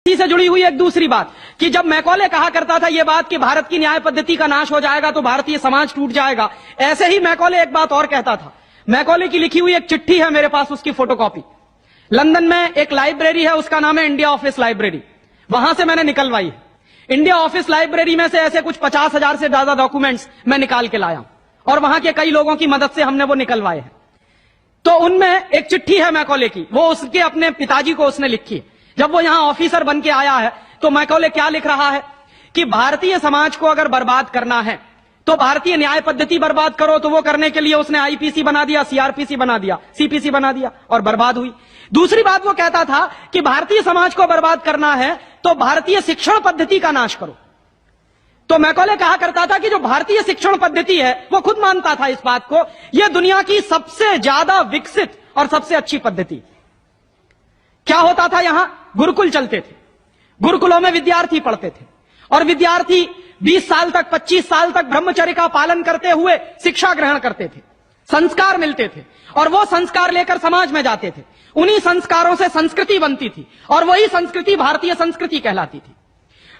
इसी से जुड़ी हुई एक दूसरी बात कि जब मैकॉले कहा करता था यह बात कि भारत की न्याय पद्धति का नाश हो जाएगा तो भारतीय समाज टूट जाएगा, ऐसे ही मैकॉले एक बात और कहता था। मैकॉले की लिखी हुई एक चिट्ठी है मेरे पास, उसकी फोटोकॉपी। लंदन में एक लाइब्रेरी है, उसका नाम है इंडिया ऑफिस लाइब्रेरी, वहां से मैंने निकलवाई है। इंडिया ऑफिस लाइब्रेरी में से ऐसे कुछ 50,000 से ज्यादा डॉक्यूमेंट्स मैं निकाल के लाया और वहां के कई लोगों की मदद से हमने वो निकलवाए हैं। तो उनमें एक चिट्ठी है मैकॉले की, वो उसके अपने पिताजी को उसने लिखी है। जब वो यहां ऑफिसर बन के आया है तो मैकॉले क्या लिख रहा है कि भारतीय समाज को अगर बर्बाद करना है तो भारतीय न्याय पद्धति बर्बाद करो। तो वो करने के लिए उसने आईपीसी बना दिया, सीआरपीसी बना दिया, सीपीसी बना दिया और बर्बाद हुई। दूसरी बात वो कहता था कि भारतीय समाज को बर्बाद करना है तो भारतीय शिक्षण पद्धति का नाश करो। तो मैकॉले कहा करता था कि जो भारतीय शिक्षण पद्धति है, वो खुद मानता था इस बात को, यह दुनिया की सबसे ज्यादा विकसित और सबसे अच्छी पद्धति। क्या होता था, यहां गुरुकुल चलते थे, गुरुकुलों में विद्यार्थी पढ़ते थे और विद्यार्थी 20 साल तक 25 साल तक ब्रह्मचर्य का पालन करते हुए शिक्षा ग्रहण करते थे, संस्कार मिलते थे और वो संस्कार लेकर समाज में जाते थे। उन्हीं संस्कारों से संस्कृति बनती थी और वही संस्कृति भारतीय संस्कृति कहलाती थी।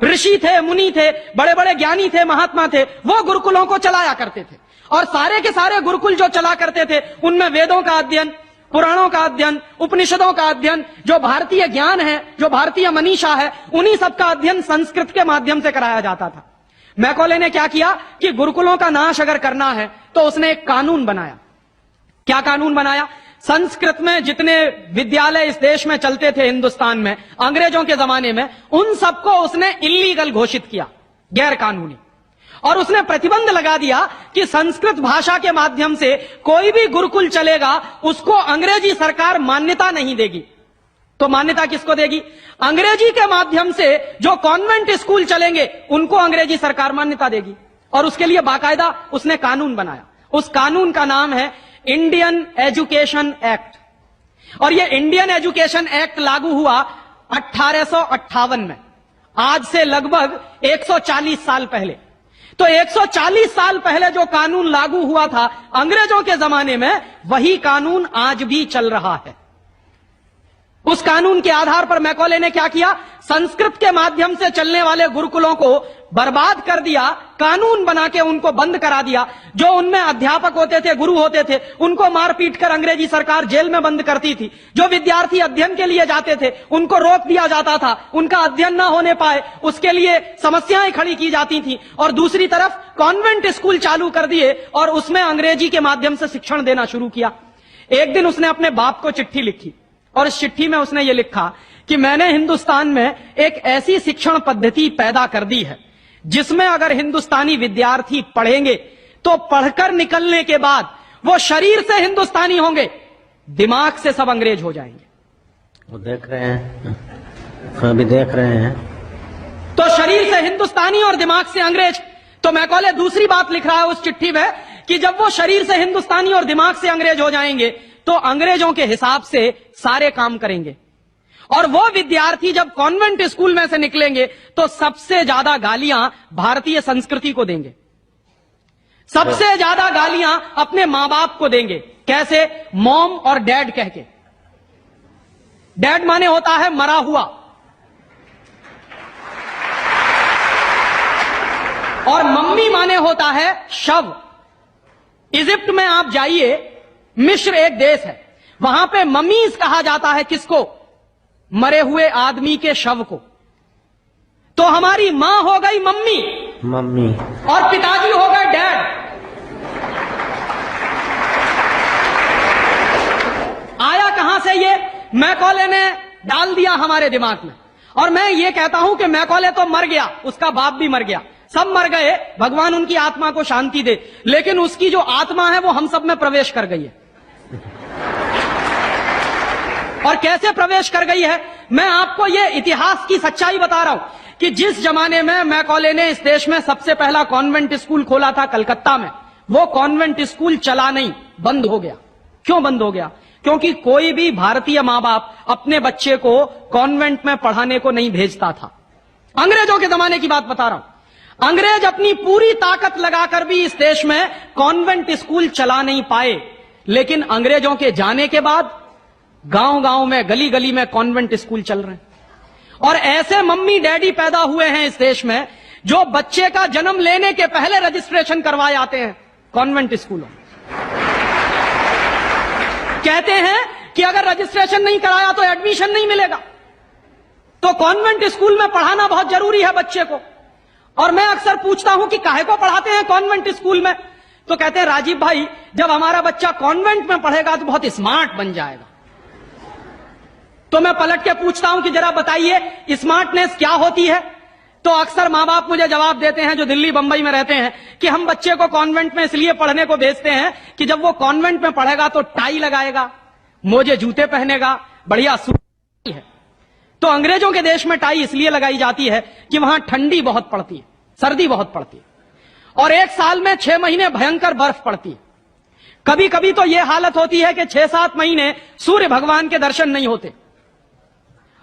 ऋषि थे, मुनि थे, बड़े बड़े ज्ञानी थे, महात्मा थे, वो गुरुकुलों को चलाया करते थे और सारे के सारे गुरुकुल जो चला करते थे उनमें वेदों का अध्ययन, पुराणों का अध्ययन, उपनिषदों का अध्ययन, जो भारतीय ज्ञान है, जो भारतीय मनीषा है, उन्हीं सब का अध्ययन संस्कृत के माध्यम से कराया जाता था। मैकॉले ने क्या किया कि गुरुकुलों का नाश अगर करना है तो उसने एक कानून बनाया। क्या कानून बनाया? संस्कृत में जितने विद्यालय इस देश में चलते थे, हिंदुस्तान में अंग्रेजों के जमाने में, उन सबको उसने इल्लीगल घोषित किया, गैर कानूनी। और उसने प्रतिबंध लगा दिया कि संस्कृत भाषा के माध्यम से कोई भी गुरुकुल चलेगा उसको अंग्रेजी सरकार मान्यता नहीं देगी। तो मान्यता किसको देगी? अंग्रेजी के माध्यम से जो कॉन्वेंट स्कूल चलेंगे उनको अंग्रेजी सरकार मान्यता देगी। और उसके लिए बाकायदा उसने कानून बनाया। उस कानून का नाम है इंडियन एजुकेशन एक्ट। और यह इंडियन एजुकेशन एक्ट लागू हुआ 1858 में, आज से लगभग 140 साल पहले। तो 140 साल पहले जो कानून लागू हुआ था अंग्रेजों के जमाने में, वही कानून आज भी चल रहा है। उस कानून के आधार पर मैकॉले ने क्या किया? संस्कृत के माध्यम से चलने वाले गुरुकुलों को बर्बाद कर दिया, कानून बना के उनको बंद करा दिया। जो उनमें अध्यापक होते थे, गुरु होते थे, उनको मार पीट कर अंग्रेजी सरकार जेल में बंद करती थी। जो विद्यार्थी अध्ययन के लिए जाते थे उनको रोक दिया जाता था, उनका अध्ययन ना होने पाए उसके लिए समस्याएं खड़ी की जाती थी। और दूसरी तरफ कॉन्वेंट स्कूल चालू कर दिए और उसमें अंग्रेजी के माध्यम से शिक्षण देना शुरू किया। एक दिन उसने अपने बाप को चिट्ठी लिखी और इस चिट्ठी में उसने ये लिखा कि मैंने हिंदुस्तान में एक ऐसी शिक्षण पद्धति पैदा कर दी है जिसमें अगर हिंदुस्तानी विद्यार्थी पढ़ेंगे तो पढ़कर निकलने के बाद वो शरीर से हिंदुस्तानी होंगे, दिमाग से सब अंग्रेज हो जाएंगे। वो देख रहे हैं, अभी देख रहे हैं। तो शरीर से हिंदुस्तानी और दिमाग से अंग्रेज। तो मैकॉले दूसरी बात लिख रहा है उस चिट्ठी में कि जब वो शरीर से हिंदुस्तानी और दिमाग से अंग्रेज हो जाएंगे तो अंग्रेजों के हिसाब से सारे काम करेंगे। और वो विद्यार्थी जब कॉन्वेंट स्कूल में से निकलेंगे तो सबसे ज्यादा गालियां भारतीय संस्कृति को देंगे, सबसे ज्यादा गालियां अपने मां बाप को देंगे। कैसे? मॉम और डैड कह के। डैड माने होता है मरा हुआ और मम्मी माने होता है शव। इजिप्ट में आप जाइए, मिस्र एक देश है, वहां पे ममीज कहा जाता है किसको? मरे हुए आदमी के शव को। तो हमारी मां हो गई मम्मी और पिताजी हो गए डैड। आया कहां से ये? मैकॉले ने डाल दिया हमारे दिमाग में। और मैं ये कहता हूं कि मैकॉले तो मर गया, उसका बाप भी मर गया, सब मर गए, भगवान उनकी आत्मा को शांति दे, लेकिन उसकी जो आत्मा है वो हम सब में प्रवेश कर गई है। और कैसे प्रवेश कर गई है? मैं आपको ये इतिहास की सच्चाई बता रहा हूं कि जिस जमाने में मैकॉले ने इस देश में सबसे पहला कॉन्वेंट स्कूल खोला था कलकत्ता में, वो कॉन्वेंट स्कूल चला नहीं, बंद हो गया। क्यों बंद हो गया? क्योंकि कोई भी भारतीय मां बाप अपने बच्चे को कॉन्वेंट में पढ़ाने को नहीं भेजता था। अंग्रेजों के जमाने की बात बता रहा हूं। अंग्रेज अपनी पूरी ताकत लगाकर भी इस देश में कॉन्वेंट स्कूल चला नहीं पाए, लेकिन अंग्रेजों के जाने के बाद गांव गांव में, गली गली में कॉन्वेंट स्कूल चल रहे हैं। और ऐसे मम्मी डैडी पैदा हुए हैं इस देश में जो बच्चे का जन्म लेने के पहले रजिस्ट्रेशन करवाए आते हैं कॉन्वेंट स्कूलों में। कहते हैं कि अगर रजिस्ट्रेशन नहीं कराया तो एडमिशन नहीं मिलेगा। तो कॉन्वेंट स्कूल में पढ़ाना बहुत जरूरी है बच्चे को। और मैं अक्सर पूछता हूं कि काहे को पढ़ाते हैं कॉन्वेंट स्कूल में, तो कहते हैं राजीव भाई जब हमारा बच्चा कॉन्वेंट में पढ़ेगा तो बहुत स्मार्ट बन जाएगा। तो मैं पलट के पूछता हूं कि जरा बताइए स्मार्टनेस क्या होती है। तो अक्सर मां बाप मुझे जवाब देते हैं जो दिल्ली बंबई में रहते हैं कि हम बच्चे को कॉन्वेंट में इसलिए पढ़ने को भेजते हैं कि जब वो कॉन्वेंट में पढ़ेगा तो टाई लगाएगा, मोजे जूते पहनेगा, बढ़िया सूट है। तो अंग्रेजों के देश में टाई इसलिए लगाई जाती है कि वहां ठंडी बहुत पड़ती है, सर्दी बहुत पड़ती है, और एक साल में 6 महीने भयंकर बर्फ पड़ती है। कभी कभी तो यह हालत होती है कि 6-7 महीने सूर्य भगवान के दर्शन नहीं होते।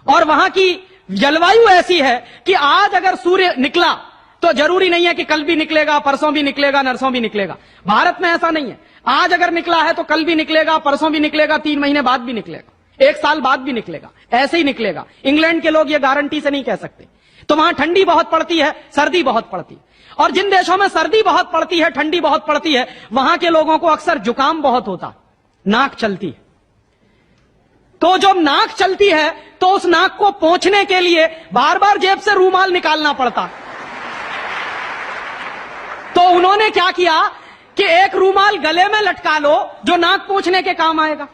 और वहां की जलवायु ऐसी है कि आज अगर सूर्य निकला तो जरूरी नहीं है कि कल भी निकलेगा, परसों भी निकलेगा, नरसों भी निकलेगा। भारत में ऐसा नहीं है। आज अगर निकला है तो कल भी निकलेगा, परसों भी निकलेगा, 3 महीने बाद भी निकलेगा, 1 साल बाद भी निकलेगा, ऐसे ही निकलेगा। इंग्लैंड के लोग ये गारंटी से नहीं कह सकते। तो वहां ठंडी बहुत पड़ती है, सर्दी बहुत पड़ती है। और जिन देशों में सर्दी बहुत पड़ती है, ठंडी बहुत पड़ती है, वहां के लोगों को अक्सर जुकाम बहुत होता, नाक चलती है। तो जब नाक चलती है तो उस नाक को पोंछने के लिए बार बार जेब से रूमाल निकालना पड़ता। तो उन्होंने क्या किया कि एक रूमाल गले में लटका लो जो नाक पोंछने के काम आएगा।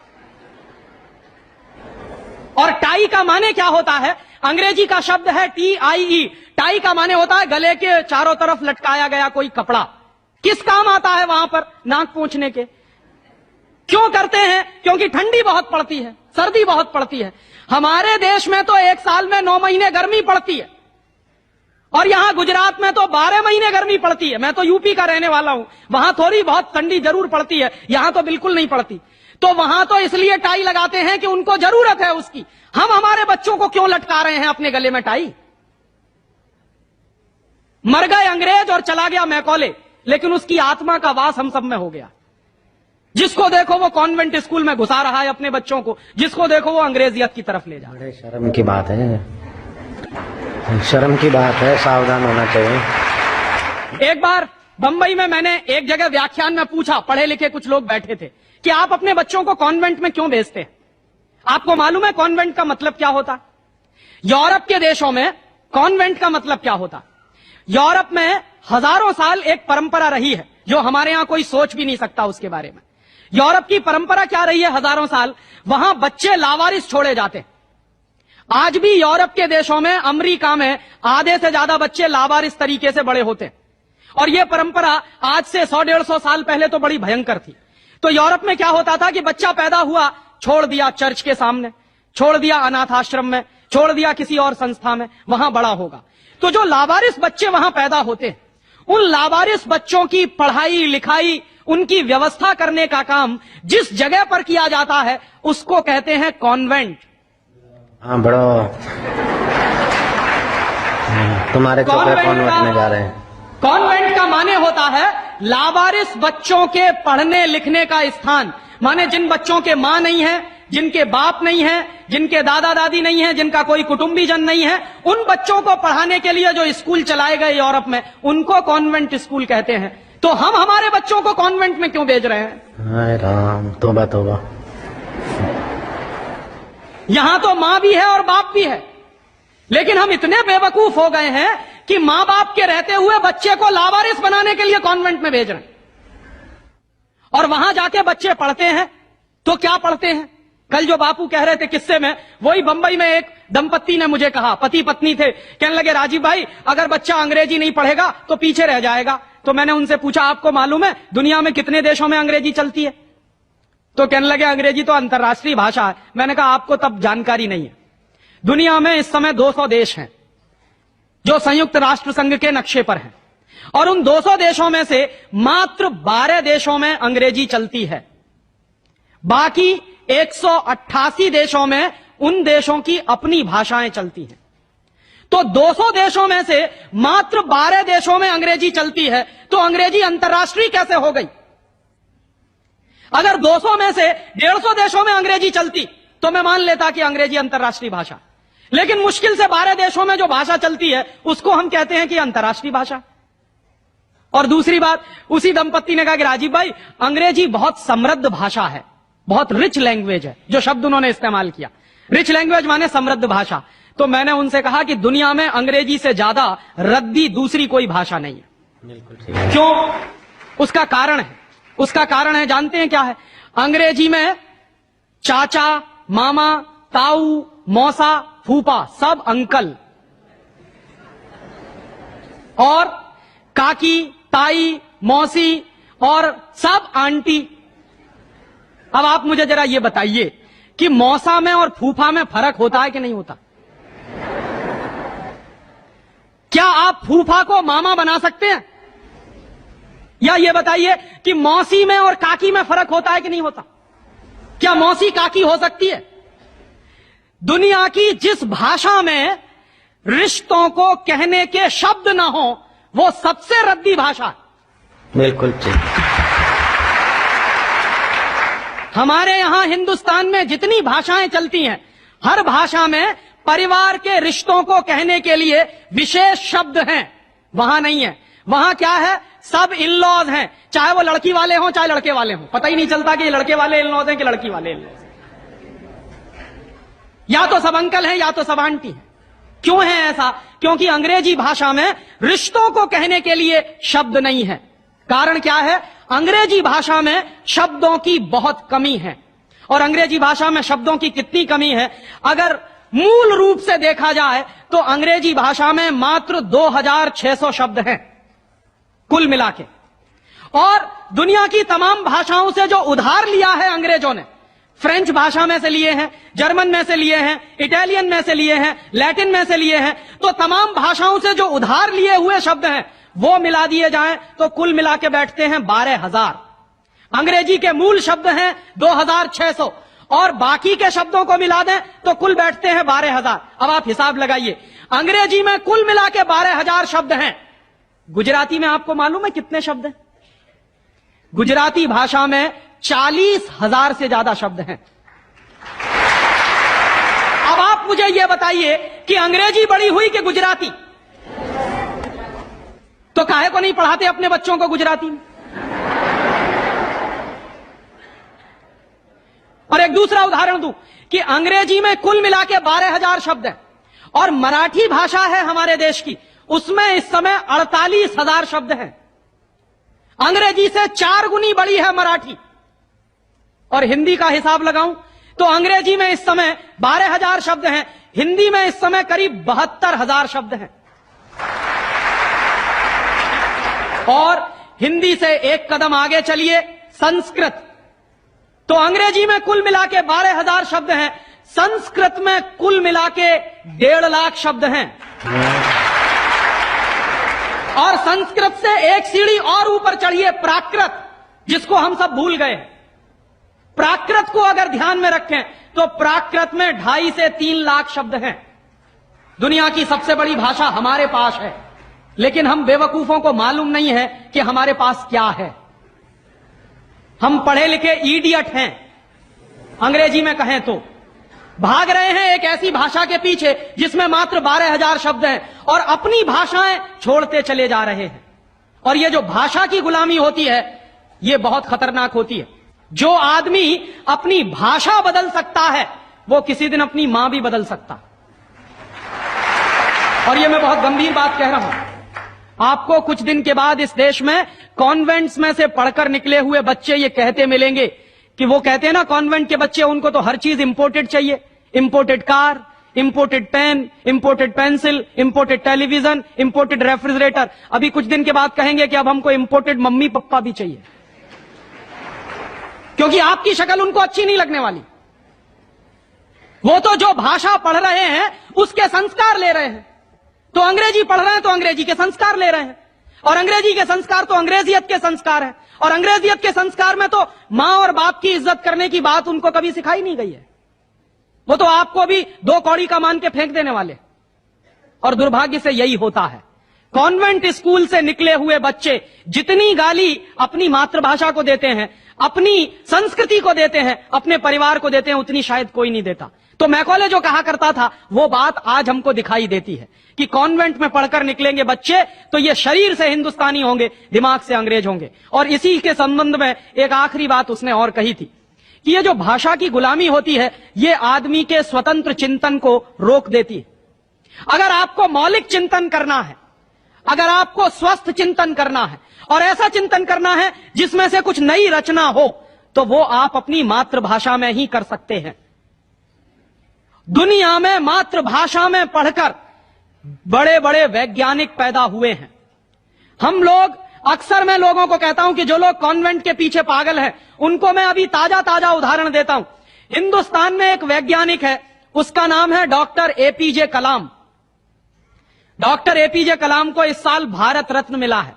और टाई का माने क्या होता है, अंग्रेजी का शब्द है TIE। टाई का माने होता है गले के चारों तरफ लटकाया गया कोई कपड़ा। किस काम आता है वहां पर, नाक पोंछने के। क्यों करते हैं? क्योंकि ठंडी बहुत पड़ती है, सर्दी बहुत पड़ती है। हमारे देश में तो 1 साल में 9 महीने गर्मी पड़ती है, और यहां गुजरात में तो 12 महीने गर्मी पड़ती है। मैं तो यूपी का रहने वाला हूं, वहां थोड़ी बहुत ठंडी जरूर पड़ती है, यहां तो बिल्कुल नहीं पड़ती। तो वहां तो इसलिए टाई लगाते हैं कि उनको जरूरत है उसकी। हम हमारे बच्चों को क्यों लटका रहे हैं अपने गले में टाई? मर गए अंग्रेज और चला गया मैकॉले, लेकिन उसकी आत्मा का वास हम सब में हो गया। जिसको देखो वो कॉन्वेंट स्कूल में घुसा रहा है अपने बच्चों को, जिसको देखो वो अंग्रेजियत की तरफ ले जा रहा है। बड़े शर्म की बात है, शर्म की बात है, सावधान होना चाहिए। एक बार बंबई में मैंने एक जगह व्याख्यान में पूछा, पढ़े लिखे कुछ लोग बैठे थे, कि आप अपने बच्चों को कॉन्वेंट में क्यों भेजते हैं? आपको मालूम है कॉन्वेंट का मतलब क्या होता? यूरोप के देशों में कॉन्वेंट का मतलब क्या होता? यूरोप में हजारों साल एक परंपरा रही है जो हमारे यहां कोई सोच भी नहीं सकता उसके बारे में। यूरोप की परंपरा क्या रही है हजारों साल? वहां बच्चे लावारिस छोड़े जाते। आज भी यूरोप के देशों में, अमेरिका में आधे से ज्यादा बच्चे लावारिस तरीके से बड़े होते। और यह परंपरा आज से 100-150 साल पहले तो बड़ी भयंकर थी। तो यूरोप में क्या होता था कि बच्चा पैदा हुआ, छोड़ दिया चर्च के सामने, छोड़ दिया अनाथ आश्रम में, छोड़ दिया किसी और संस्था में, वहां बड़ा होगा। तो जो लावारिस बच्चे वहां पैदा होते हैं, उन लावारिस बच्चों की पढ़ाई लिखाई, उनकी व्यवस्था करने का काम जिस जगह पर किया जाता है उसको कहते हैं कॉन्वेंट। हाँ बड़ो, तुम्हारे छोकरे कॉन्वेंट में जा रहे हैं। कॉन्वेंट का माने होता है लावारिस बच्चों के पढ़ने लिखने का स्थान। माने जिन बच्चों के मां नहीं है, जिनके बाप नहीं है, जिनके दादा दादी नहीं है, जिनका कोई कुटुंबीजन नहीं है, उन बच्चों को पढ़ाने के लिए जो स्कूल चलाए गए यूरोप में, उनको कॉन्वेंट स्कूल कहते हैं। तो हम हमारे बच्चों को कॉन्वेंट में क्यों भेज रहे हैं? हाय राम, तौबा तौबा। यहां तो मां भी है और बाप भी है, लेकिन हम इतने बेवकूफ हो गए हैं कि मां बाप के रहते हुए बच्चे को लावारिस बनाने के लिए कॉन्वेंट में भेज रहे हैं। और वहां जाके बच्चे पढ़ते हैं तो क्या पढ़ते हैं? कल जो बापू कह रहे थे किस्से में, वही बंबई में एक दंपत्ति ने मुझे कहा, पति पत्नी थे, कहने लगे राजीव भाई अगर बच्चा अंग्रेजी नहीं पढ़ेगा तो पीछे रह जाएगा। तो मैंने उनसे पूछा आपको मालूम है दुनिया में कितने देशों में अंग्रेजी चलती है? तो कहने लगे अंग्रेजी तो अंतर्राष्ट्रीय भाषा है। मैंने कहा आपको तब जानकारी नहीं है। दुनिया में इस समय 200 देश हैं जो संयुक्त राष्ट्र संघ के नक्शे पर हैं, और उन 200 देशों में से मात्र 12 देशों में अंग्रेजी चलती है। बाकी 188 देशों में उन देशों की अपनी भाषाएं चलती हैं। तो 200 देशों में से मात्र 12 देशों में अंग्रेजी चलती है, तो अंग्रेजी अंतर्राष्ट्रीय कैसे हो गई? अगर 200 में से 150 देशों में अंग्रेजी चलती तो मैं मान लेता कि अंग्रेजी अंतर्राष्ट्रीय भाषा। लेकिन मुश्किल से 12 देशों में जो भाषा चलती है उसको हम कहते हैं कि अंतर्राष्ट्रीय भाषा। और दूसरी बात, उसी दंपत्ति ने कहा कि राजीव भाई, अंग्रेजी बहुत समृद्ध भाषा है, बहुत रिच लैंग्वेज है। जो शब्द उन्होंने इस्तेमाल किया, रिच लैंग्वेज माने समृद्ध भाषा। तो मैंने उनसे कहा कि दुनिया में अंग्रेजी से ज्यादा रद्दी दूसरी कोई भाषा नहीं है। बिल्कुल ठीक है। क्यों? उसका कारण है, उसका कारण है, जानते हैं क्या है? अंग्रेजी में चाचा, मामा, ताऊ, मौसा, फूफा सब अंकल, और काकी, ताई, मौसी और सब आंटी। अब आप मुझे जरा ये बताइए कि मौसा में और फूफा में फर्क होता है कि नहीं होता? क्या आप फूफा को मामा बना सकते हैं? या ये बताइए कि मौसी में और काकी में फर्क होता है कि नहीं होता? क्या मौसी काकी हो सकती है? दुनिया की जिस भाषा में रिश्तों को कहने के शब्द ना हो, वो सबसे रद्दी भाषा है। बिल्कुल ठीक। हमारे यहां हिंदुस्तान में जितनी भाषाएं चलती हैं, हर भाषा में परिवार के रिश्तों को कहने के लिए विशेष शब्द हैं। वहां नहीं है। वहां क्या है? सब इन-लॉज हैं, चाहे वो लड़की वाले हों चाहे लड़के वाले हों। पता ही नहीं चलता कि ये लड़के वाले इन-लॉज हैं कि लड़की वाले इन-लॉज हैं। या तो सब अंकल हैं या तो सब आंटी हैं। क्यों है ऐसा? क्योंकि अंग्रेजी भाषा में रिश्तों को कहने के लिए शब्द नहीं है। कारण क्या है? अंग्रेजी भाषा में शब्दों की बहुत कमी है। और अंग्रेजी भाषा में शब्दों की कितनी कमी है? अगर मूल रूप से देखा जाए तो अंग्रेजी भाषा में मात्र 2600 शब्द हैं कुल मिला के। और दुनिया की तमाम भाषाओं से जो उधार लिया है अंग्रेजों ने, फ्रेंच भाषा में से लिए हैं, जर्मन में से लिए हैं, इटालियन में से लिए हैं, लैटिन में से लिए हैं, तो तमाम भाषाओं से जो उधार लिए हुए शब्द हैं वो मिला दिए जाएं तो कुल मिला के बैठते हैं 12,000। अंग्रेजी के मूल शब्द हैं 2600 और बाकी के शब्दों को मिला दें तो कुल बैठते हैं 12,000। अब आप हिसाब लगाइए, अंग्रेजी में कुल मिला के 12,000 शब्द हैं। गुजराती में आपको मालूम है कितने शब्द हैं? गुजराती भाषा में 40,000 से ज्यादा शब्द हैं। अब आप मुझे यह बताइए कि अंग्रेजी बड़ी हुई कि गुजराती? तो काहे को नहीं पढ़ाते अपने बच्चों को गुजराती में? और एक दूसरा उदाहरण दूं कि अंग्रेजी में कुल मिला के 12,000 शब्द हैं और मराठी भाषा है हमारे देश की, उसमें इस समय 48,000 शब्द हैं। अंग्रेजी से 4 गुनी बड़ी है मराठी। और हिंदी का हिसाब लगाऊं तो अंग्रेजी में इस समय 12,000 शब्द हैं, हिंदी में इस समय करीब 72,000 शब्द हैं। और हिंदी से एक कदम आगे चलिए, संस्कृत। तो अंग्रेजी में कुल मिला के 12,000 शब्द हैं, संस्कृत में कुल मिला के 1.5 लाख शब्द हैं। और संस्कृत से एक सीढ़ी और ऊपर चढ़िए, प्राकृत, जिसको हम सब भूल गए। प्राकृत को अगर ध्यान में रखें तो प्राकृत में 2.5 से 3 लाख शब्द हैं। दुनिया की सबसे बड़ी भाषा हमारे पास है, लेकिन हम बेवकूफों को मालूम नहीं है कि हमारे पास क्या है। हम पढ़े लिखे इडियट हैं, अंग्रेजी में कहें तो भाग रहे हैं एक ऐसी भाषा के पीछे जिसमें मात्र 12,000 शब्द हैं और अपनी भाषाएं छोड़ते चले जा रहे हैं। और ये जो भाषा की गुलामी होती है ये बहुत खतरनाक होती है। जो आदमी अपनी भाषा बदल सकता है वो किसी दिन अपनी मां भी बदल सकता। और ये मैं बहुत गंभीर बात कह रहा हूं। आपको कुछ दिन के बाद इस देश में कॉन्वेंट्स में से पढ़कर निकले हुए बच्चे ये कहते मिलेंगे कि वो कहते हैं ना, कॉन्वेंट के बच्चे, उनको तो हर चीज इंपोर्टेड चाहिए। Imported car, imported pen, imported pencil, imported television, imported refrigerator. अभी कुछ दिन के बाद कहेंगे कि अब हमको इंपोर्टेड मम्मी पप्पा भी चाहिए, क्योंकि आपकी शक्ल उनको अच्छी नहीं लगने वाली। वो तो जो भाषा पढ़ रहे हैं उसके संस्कार ले रहे हैं। तो अंग्रेजी पढ़ रहे हैं तो अंग्रेजी के संस्कार ले रहे हैं, और अंग्रेजी के संस्कार तो अंग्रेजियत के संस्कार हैं, और अंग्रेजियत के संस्कार में तो मां और बाप की इज्जत करने की बात उनको कभी सिखाई नहीं गई है। वो तो आपको भी 2 कौड़ी का मान के फेंक देने वाले। और दुर्भाग्य से यही होता है। कॉन्वेंट स्कूल से निकले हुए बच्चे जितनी गाली अपनी मातृभाषा को देते हैं, अपनी संस्कृति को देते हैं, अपने परिवार को देते हैं, उतनी शायद कोई नहीं देता। तो मैकॉले जो कहा करता था वो बात आज हमको दिखाई देती है कि कॉन्वेंट में पढ़कर निकलेंगे बच्चे तो ये शरीर से हिंदुस्तानी होंगे, दिमाग से अंग्रेज होंगे। और इसी के संबंध में एक आखिरी बात उसने और कही थी कि ये जो भाषा की गुलामी होती है ये आदमी के स्वतंत्र चिंतन को रोक देती है। अगर आपको मौलिक चिंतन करना है, अगर आपको स्वस्थ चिंतन करना है और ऐसा चिंतन करना है जिसमें से कुछ नई रचना हो, तो वो आप अपनी मातृभाषा में ही कर सकते हैं। दुनिया में मातृभाषा में पढ़कर बड़े बड़े वैज्ञानिक पैदा हुए हैं। हम लोग अक्सर मैं लोगों को कहता हूं कि जो लोग कॉन्वेंट के पीछे पागल हैं उनको मैं अभी ताजा ताजा उदाहरण देता हूं। हिंदुस्तान में एक वैज्ञानिक है, उसका नाम है डॉक्टर एपीजे कलाम। डॉक्टर एपीजे कलाम को इस साल भारत रत्न मिला है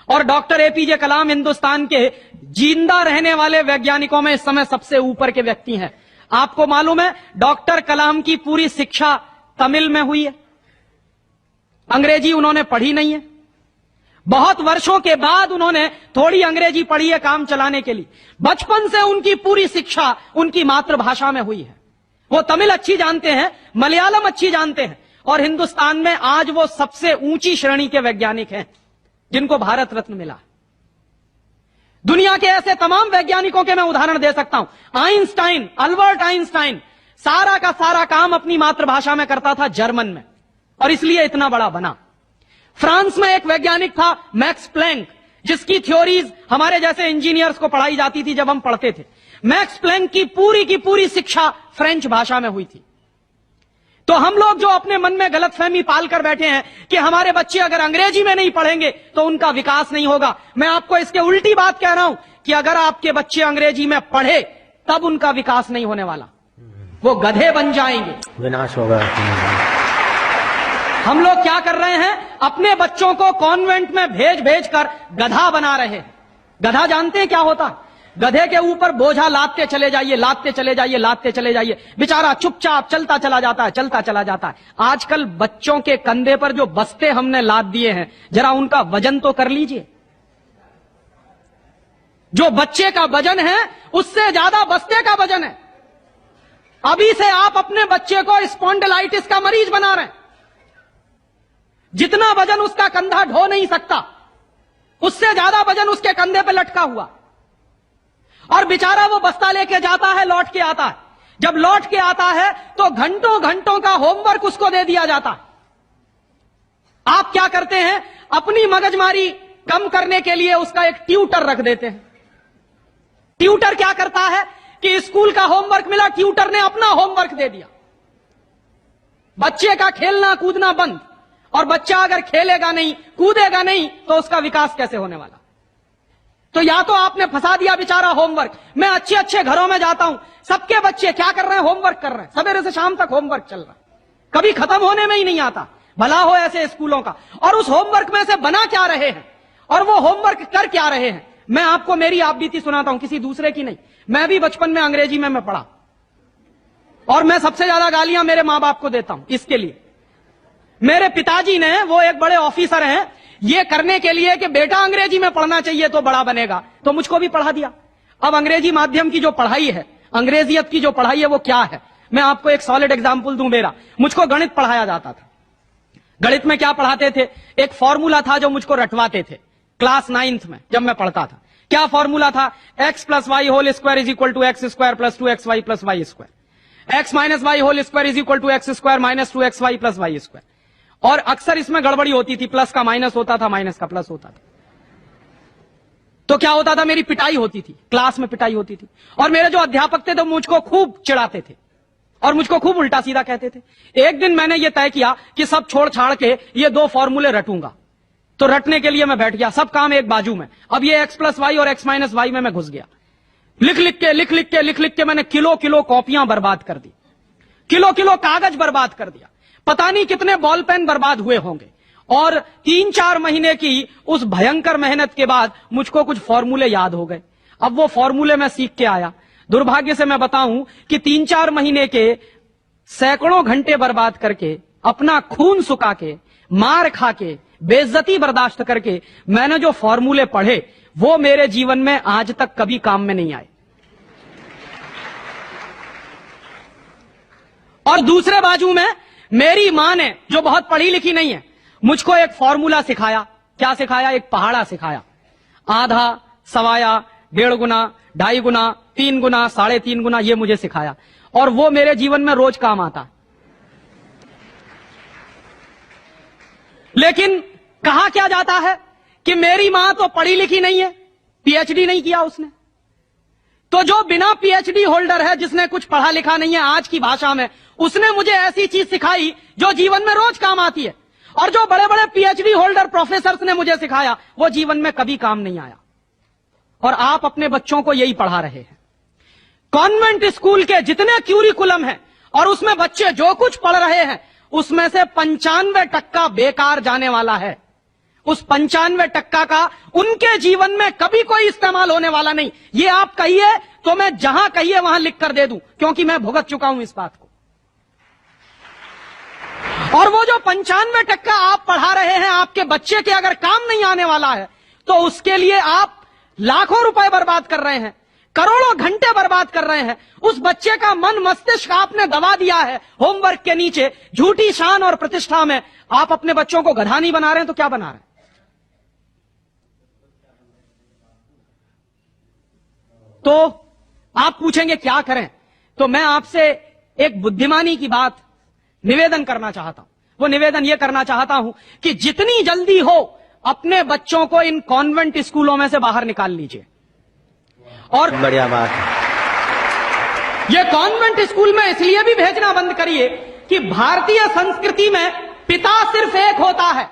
और डॉक्टर एपीजे कलाम हिंदुस्तान के जिंदा रहने वाले वैज्ञानिकों में इस समय सबसे ऊपर के व्यक्ति हैं। आपको मालूम है डॉक्टर कलाम की पूरी शिक्षा तमिल में हुई है, अंग्रेजी उन्होंने पढ़ी नहीं है। बहुत वर्षों के बाद उन्होंने थोड़ी अंग्रेजी पढ़ी है काम चलाने के लिए। बचपन से उनकी पूरी शिक्षा उनकी मातृभाषा में हुई है। वो तमिल अच्छी जानते हैं, मलयालम अच्छी जानते हैं और हिंदुस्तान में आज वो सबसे ऊंची श्रेणी के वैज्ञानिक हैं जिनको भारत रत्न मिला। दुनिया के ऐसे तमाम वैज्ञानिकों के मैं उदाहरण दे सकता हूं। आइंस्टाइन, अल्बर्ट आइंस्टाइन सारा का सारा काम अपनी मातृभाषा में करता था, जर्मन में, और इसलिए इतना बड़ा बना। फ्रांस में एक वैज्ञानिक था मैक्स प्लैंक, जिसकी थ्योरीज हमारे जैसे इंजीनियर्स को पढ़ाई जाती थी जब हम पढ़ते थे। मैक्स प्लैंक की पूरी शिक्षा फ्रेंच भाषा में हुई थी। तो हम लोग जो अपने मन में गलतफहमी पाल कर बैठे हैं कि हमारे बच्चे अगर अंग्रेजी में नहीं पढ़ेंगे तो उनका विकास नहीं होगा, मैं आपको इसके उल्टी बात कह रहा हूं कि अगर आपके बच्चे अंग्रेजी में पढ़े तब उनका विकास नहीं होने वाला, वो गधे बन जाएंगे, विनाश होगा। हम लोग क्या कर रहे हैं, अपने बच्चों को कॉन्वेंट में भेज भेज कर गधा बना रहे हैं। गधा जानते हैं क्या होता है? गधे के ऊपर बोझा लादते चले जाइए, लादते चले जाइए, लादते चले जाइए, बेचारा चुपचाप चलता चला जाता है, चलता चला जाता है। आजकल बच्चों के कंधे पर जो बस्ते हमने लाद दिए हैं, जरा उनका वजन तो कर लीजिए। जो बच्चे का वजन है उससे ज्यादा बस्ते का वजन है। अभी से आप अपने बच्चे को स्पॉन्डिलाइटिस का मरीज बना रहे हैं। जितना वजन उसका कंधा ढो नहीं सकता, उससे ज्यादा वजन उसके कंधे पर लटका हुआ, और बेचारा वो बस्ता लेके जाता है, लौट के आता है। जब लौट के आता है तो घंटों घंटों का होमवर्क उसको दे दिया जाता है। आप क्या करते हैं, अपनी मगजमारी कम करने के लिए उसका एक ट्यूटर रख देते हैं। ट्यूटर क्या करता है कि स्कूल का होमवर्क मिला, ट्यूटर ने अपना होमवर्क दे दिया। बच्चे का खेलना कूदना बंद, और बच्चा अगर खेलेगा नहीं, कूदेगा नहीं, तो उसका विकास कैसे होने वाला? तो या तो आपने फंसा दिया बेचारा होमवर्क। मैं अच्छे अच्छे घरों में जाता हूं, सबके बच्चे क्या कर रहे हैं, होमवर्क कर रहे हैं, सवेरे से शाम तक होमवर्क चल रहा है, कभी खत्म होने में ही नहीं आता। भला हो ऐसे स्कूलों का। और उस होमवर्क में से बना क्या रहे हैं और वो होमवर्क कर क्या रहे हैं? मैं आपको मेरी आप बीती सुनाता हूं, किसी दूसरे की नहीं। मैं भी बचपन में अंग्रेजी में मैं पढ़ा और मैं सबसे ज्यादा गालियां मेरे मां बाप को देता हूं इसके लिए। मेरे पिताजी ने, वो एक बड़े ऑफिसर हैं, ये करने के लिए कि बेटा अंग्रेजी में पढ़ना चाहिए तो बड़ा बनेगा, तो मुझको भी पढ़ा दिया। अब अंग्रेजी माध्यम की जो पढ़ाई है, अंग्रेजियत की जो पढ़ाई है, वो क्या है? मैं आपको एक सॉलिड एग्जांपल दूं मेरा। मुझको गणित पढ़ाया जाता था। गणित में क्या पढ़ाते थे? एक फॉर्मूला था जो मुझको रटवाते थे क्लास 9th में जब मैं पढ़ता था। क्या फॉर्मूला था? x plus Y whole square is equal to X square plus 2xy plus Y square, x minus Y whole square is equal to X square minus 2xy plus Y square. और अक्सर इसमें गड़बड़ी होती थी, plus का minus होता था, minus का प्लस होता था। तो क्या होता था, मेरी पिटाई होती थी, क्लास में पिटाई होती थी। और मेरे जो अध्यापक थे तो मुझको खूब चिढ़ाते थे और मुझको खूब उल्टा सीधा कहते थे। एक दिन मैंने ये तय किया कि सब छोड़ छाड़ के ये दो फॉर्मूले रटूंगा। तो रटने के लिए मैं बैठ गया, सब काम एक बाजू में। अब ये x प्लस वाई और x माइनस वाई में मैं घुस गया। लिख लिख के मैंने किलो किलो कॉपियां बर्बाद कर दी, किलो किलो कागज बर्बाद कर दिया, पता नहीं कितने बॉल पेन बर्बाद हुए होंगे। और 3-4 महीने की उस भयंकर मेहनत के बाद मुझको कुछ फॉर्मूले याद हो गए। अब वो फॉर्मूले मैं सीख के आया। दुर्भाग्य से मैं बताऊं कि 3-4 महीने के सैकड़ों घंटे बर्बाद करके, अपना खून सुखा के, मार खा के, बेइज्जती बर्दाश्त करके मैंने जो फॉर्मूले पढ़े वो मेरे जीवन में आज तक कभी काम में नहीं आए। और दूसरे बाजू में मेरी मां ने, जो बहुत पढ़ी लिखी नहीं है, मुझको एक फॉर्मूला सिखाया। क्या सिखाया? एक पहाड़ा सिखाया। आधा, सवाया, 1.5 गुना, 2.5 गुना, 3 गुना, 3.5 गुना, ये मुझे सिखाया। और वो मेरे जीवन में रोज काम आता। लेकिन कहा क्या जाता है कि मेरी मां तो पढ़ी लिखी नहीं है, पीएचडी नहीं किया उसने। तो जो बिना पीएचडी होल्डर है, जिसने कुछ पढ़ा लिखा नहीं है, आज की भाषा में, उसने मुझे ऐसी चीज सिखाई जो जीवन में रोज काम आती है। और जो बड़े बड़े पीएचडी होल्डर प्रोफेसर्स ने मुझे सिखाया, वो जीवन में कभी काम नहीं आया। और आप अपने बच्चों को यही पढ़ा रहे हैं। कॉन्वेंट स्कूल के जितने क्यूरिकुलम हैं और उसमें बच्चे जो कुछ पढ़ रहे हैं, उसमें से 95% बेकार जाने वाला है। उस 95% का उनके जीवन में कभी कोई इस्तेमाल होने वाला नहीं। ये आप कहिए तो मैं जहां कहिए वहां लिख कर दे दूं, क्योंकि मैं भुगत चुका हूं इस बात को। और वो जो 95% आप पढ़ा रहे हैं, आपके बच्चे के अगर काम नहीं आने वाला है, तो उसके लिए आप लाखों रुपए बर्बाद कर रहे हैं, करोड़ों घंटे बर्बाद कर रहे हैं। उस बच्चे का मन मस्तिष्क आपने दबा दिया है होमवर्क के नीचे, झूठी शान और प्रतिष्ठा में। आप अपने बच्चों को गधा नहीं बना रहे हैं तो क्या बना रहे हैं? तो आप पूछेंगे क्या करें? तो मैं आपसे एक बुद्धिमानी की बात निवेदन करना चाहता हूं। वो निवेदन यह करना चाहता हूं कि जितनी जल्दी हो अपने बच्चों को इन कॉन्वेंट स्कूलों में से बाहर निकाल लीजिए। और बढ़िया बात है। ये कॉन्वेंट स्कूल में इसलिए भी भेजना बंद करिए कि भारतीय संस्कृति में पिता सिर्फ एक होता है,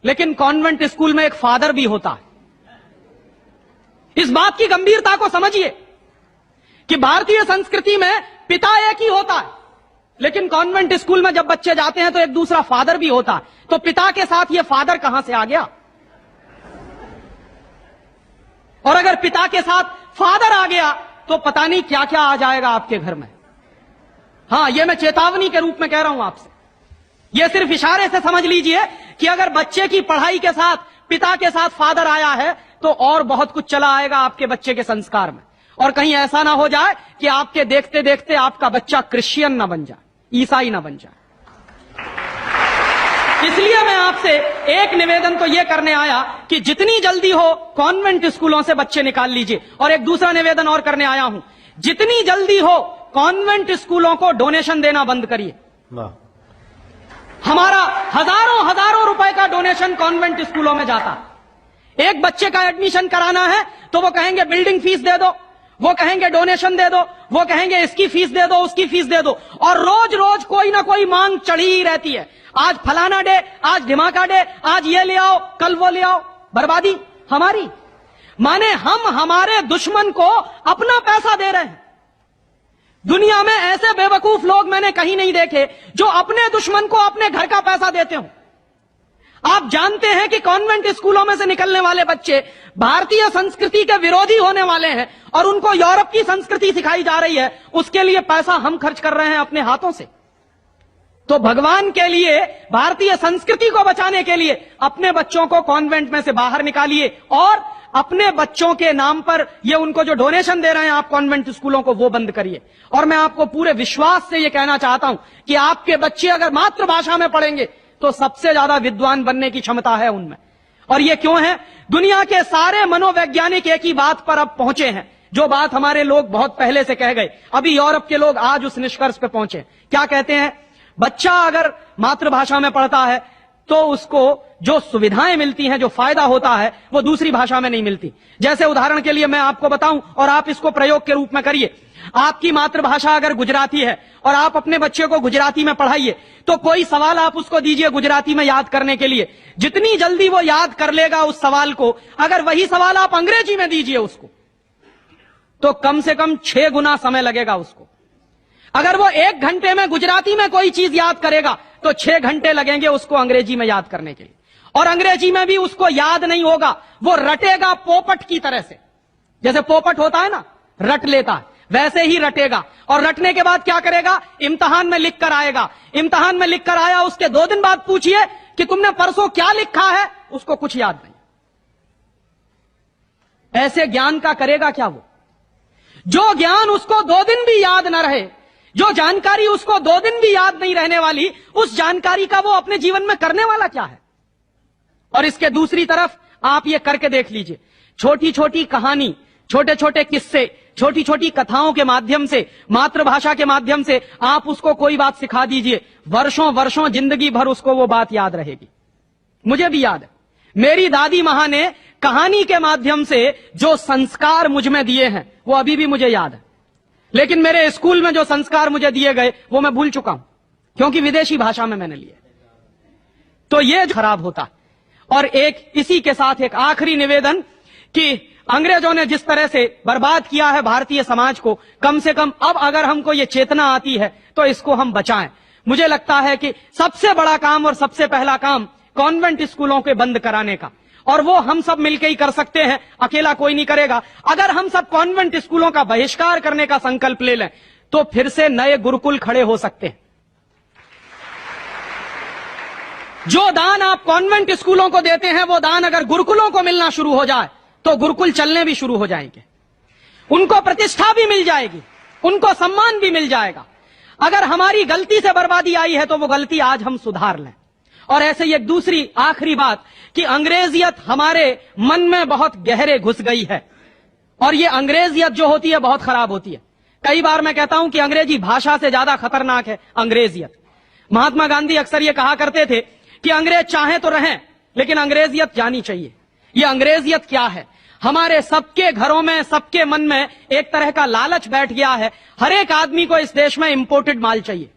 लेकिन कॉन्वेंट स्कूल में एक फादर भी होता है। इस बात की गंभीरता को समझिए कि भारतीय संस्कृति में पिता एक ही होता है, लेकिन कॉन्वेंट स्कूल में जब बच्चे जाते हैं तो एक दूसरा फादर भी होता है। तो पिता के साथ ये फादर कहां से आ गया? और अगर पिता के साथ फादर आ गया तो पता नहीं क्या क्या आ जाएगा आपके घर में। हां, यह मैं चेतावनी के रूप में कह रहा हूं आपसे। यह सिर्फ इशारे से समझ लीजिए कि अगर बच्चे की पढ़ाई के साथ पिता के साथ फादर आया है तो और बहुत कुछ चला आएगा आपके बच्चे के संस्कार में। और कहीं ऐसा ना हो जाए कि आपके देखते देखते आपका बच्चा क्रिश्चियन ना बन जाए, ईसाई ना बन जाए। इसलिए मैं आपसे एक निवेदन तो यह करने आया कि जितनी जल्दी हो कॉन्वेंट स्कूलों से बच्चे निकाल लीजिए। और एक दूसरा निवेदन और करने आया हूं, जितनी जल्दी हो कॉन्वेंट स्कूलों को डोनेशन देना बंद करिए। हमारा हजारों रुपए का डोनेशन कॉन्वेंट स्कूलों में जाता। एक बच्चे का एडमिशन कराना है तो वो कहेंगे बिल्डिंग फीस दे दो, वो कहेंगे डोनेशन दे दो, वो कहेंगे इसकी फीस दे दो, उसकी फीस दे दो। और रोज रोज कोई ना कोई मांग चढ़ी ही रहती है। आज फलाना डे, आज ढिमाका डे, आज ये ले आओ, कल वो ले आओ। बर्बादी हमारी, माने हम हमारे दुश्मन को अपना पैसा दे रहे हैं। दुनिया में ऐसे बेवकूफ लोग मैंने कहीं नहीं देखे जो अपने दुश्मन को अपने घर का पैसा देते हो। आप जानते हैं कि कॉन्वेंट स्कूलों में से निकलने वाले बच्चे भारतीय संस्कृति के विरोधी होने वाले हैं और उनको यूरोप की संस्कृति सिखाई जा रही है। उसके लिए पैसा हम खर्च कर रहे हैं अपने हाथों से। तो भगवान के लिए, भारतीय संस्कृति को बचाने के लिए अपने बच्चों को कॉन्वेंट में से बाहर निकालिए और अपने बच्चों के नाम पर ये उनको जो डोनेशन दे रहे हैं आप कॉन्वेंट स्कूलों को, वो बंद करिए। और मैं आपको पूरे विश्वास से ये कहना चाहता हूं कि आपके बच्चे अगर मातृभाषा में पढ़ेंगे तो सबसे ज्यादा विद्वान बनने की क्षमता है उनमें। और ये क्यों है? दुनिया के सारे मनोवैज्ञानिक एक ही बात पर अब पहुंचे हैं, जो बात हमारे लोग बहुत पहले से कह गए। अभी यूरोप के लोग आज उस निष्कर्ष पे पहुंचे। क्या कहते हैं? बच्चा अगर मातृभाषा में पढ़ता है तो उसको जो सुविधाएं मिलती हैं, जो फायदा होता है, वो दूसरी भाषा में नहीं मिलती। जैसे उदाहरण के लिए मैं आपको बताऊं और आप इसको प्रयोग के रूप में करिए। आपकी मातृभाषा अगर गुजराती है और आप अपने बच्चे को गुजराती में पढ़ाइए तो कोई सवाल आप उसको दीजिए गुजराती में याद करने के लिए, जितनी जल्दी वो याद कर लेगा उस सवाल को, अगर वही सवाल आप अंग्रेजी में दीजिए उसको तो कम से कम 6 गुना समय लगेगा उसको। अगर वो 1 घंटे में गुजराती में कोई चीज याद करेगा तो 6 घंटे लगेंगे उसको अंग्रेजी में याद करने के लिए। और अंग्रेजी में भी उसको याद नहीं होगा, वो रटेगा पोपट की तरह से। जैसे पोपट होता है ना, रट लेता है, वैसे ही रटेगा। और रटने के बाद क्या करेगा? इम्तिहान में लिख कर आएगा। इम्तिहान में लिख कर आया, उसके 2 दिन बाद पूछिए कि तुमने परसों क्या लिखा है, उसको कुछ याद नहीं। ऐसे ज्ञान का करेगा क्या वो? जो ज्ञान उसको 2 दिन भी याद न रहे, जो जानकारी उसको 2 दिन भी याद नहीं रहने वाली, उस जानकारी का वो अपने जीवन में करने वाला क्या है? और इसके दूसरी तरफ आप ये करके देख लीजिए, छोटी छोटी कहानी, छोटे छोटे किस्से, छोटी छोटी कथाओं के माध्यम से, मातृभाषा के माध्यम से आप उसको कोई बात सिखा दीजिए, वर्षों वर्षों जिंदगी भर उसको वो बात याद रहेगी। मुझे भी याद है, मेरी दादी मां ने कहानी के माध्यम से जो संस्कार मुझ में दिए हैं वो अभी भी मुझे याद है। लेकिन मेरे स्कूल में जो संस्कार मुझे दिए गए वो मैं भूल चुका हूं, क्योंकि विदेशी भाषा में मैंने लिए। तो ये खराब होता है। और एक इसी के साथ एक आखिरी निवेदन कि अंग्रेजों ने जिस तरह से बर्बाद किया है भारतीय समाज को, कम से कम अब अगर हमको ये चेतना आती है तो इसको हम बचाएं। मुझे लगता है कि सबसे बड़ा काम और सबसे पहला काम कॉन्वेंट स्कूलों के बंद कराने का, और वो हम सब मिलकर ही कर सकते हैं, अकेला कोई नहीं करेगा। अगर हम सब कॉन्वेंट स्कूलों का बहिष्कार करने का संकल्प ले लें तो फिर से नए गुरुकुल खड़े हो सकते हैं। जो दान आप कॉन्वेंट स्कूलों को देते हैं वो दान अगर गुरुकुलों को मिलना शुरू हो जाए तो गुरुकुल चलने भी शुरू हो जाएंगे, उनको प्रतिष्ठा भी मिल जाएगी, उनको सम्मान भी मिल जाएगा। अगर हमारी गलती से बर्बादी आई है तो वो गलती आज हम सुधार लें। और ऐसे ही एक दूसरी आखिरी बात कि अंग्रेजियत हमारे मन में बहुत गहरे घुस गई है, और ये अंग्रेजियत जो होती है बहुत खराब होती है। कई बार मैं कहता हूं कि अंग्रेजी भाषा से ज्यादा खतरनाक है अंग्रेजियत। महात्मा गांधी अक्सर ये कहा करते थे कि अंग्रेज चाहे तो रहें लेकिन अंग्रेजियत जानी चाहिए। ये अंग्रेजियत क्या है? हमारे सबके घरों में, सबके मन में एक तरह का लालच बैठ गया है। हर एक आदमी को इस देश में इंपोर्टेड माल चाहिए,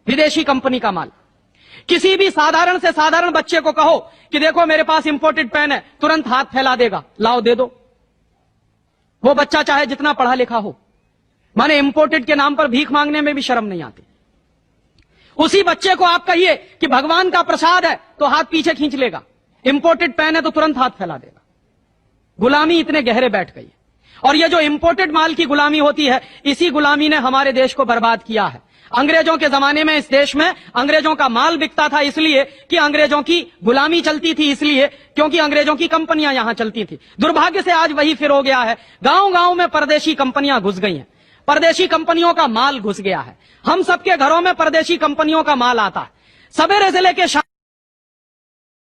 विदेशी कंपनी का माल। किसी भी साधारण से साधारण बच्चे को कहो कि देखो मेरे पास इंपोर्टेड पेन है, तुरंत हाथ फैला देगा, लाओ दे दो। वो बच्चा चाहे जितना पढ़ा लिखा हो, माने इंपोर्टेड के नाम पर भीख मांगने में भी शर्म नहीं आती। उसी बच्चे को आप कहिए कि भगवान का प्रसाद है तो हाथ पीछे खींच लेगा, इंपोर्टेड पेन है तो तुरंत हाथ फैला देगा। गुलामी इतने गहरे बैठ गई है। और ये जो इंपोर्टेड माल की गुलामी होती है, इसी गुलामी ने हमारे देश को बर्बाद किया है। अंग्रेजों के जमाने में इस देश में अंग्रेजों का माल बिकता था इसलिए कि अंग्रेजों की गुलामी चलती थी, इसलिए क्योंकि अंग्रेजों की कंपनियां यहां चलती थी। दुर्भाग्य से आज वही फिर हो गया है, गांव गांव में परदेशी कंपनियां घुस गई हैं, परदेशी कंपनियों का माल घुस गया है। हम सबके घरों में परदेशी कंपनियों का माल आता है। सवेरे से लेके